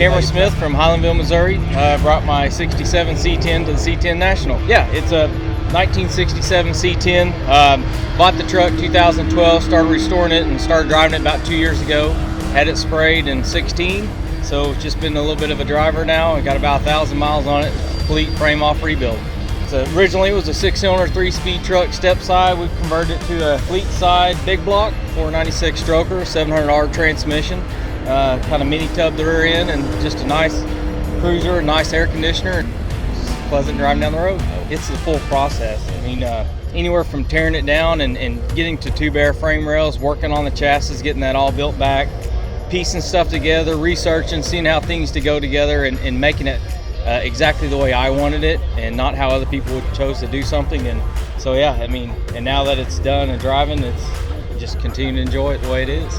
Cameron Smith from Highlandville, Missouri. Brought my 67 C10 to the C10 National. Yeah, it's a 1967 C10. Bought the truck 2012, started restoring it and started driving it about 2 years ago. Had it sprayed in 16, so it's just been a little bit of a driver now. I got about 1,000 miles on it, complete frame off rebuild. So originally it was a 6-cylinder 3-speed truck step side. We've converted it to a fleet side big block 496 stroker, 700R transmission, kind of mini tub the rear end, and just a nice cruiser, nice air conditioner. It's just pleasant driving down the road. It's the full process. I mean, anywhere from tearing it down and getting to tube airframe rails, working on the chassis, getting that all built back, piecing stuff together, researching, seeing how things to go together, and making it exactly the way I wanted it and not how other people would chose to do something. And so yeah, I mean, and now that it's done and driving, it's just continue to enjoy it the way it is.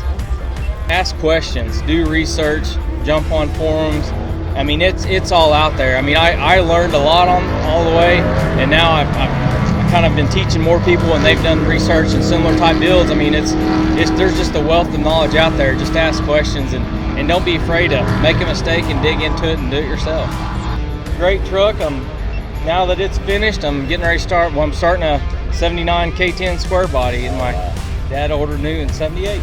Ask questions, do research, jump on forums. I mean, it's all out there. I mean, I learned a lot on all the way, and now I've kind of been teaching more people, and they've done research and similar type builds. I mean, there's just a wealth of knowledge out there. Just ask questions and don't be afraid to make a mistake and dig into it and do it yourself. Great truck. Now that it's finished, I'm getting ready to start. Well, I'm starting a 79 K10 square body, and my dad ordered new in '78.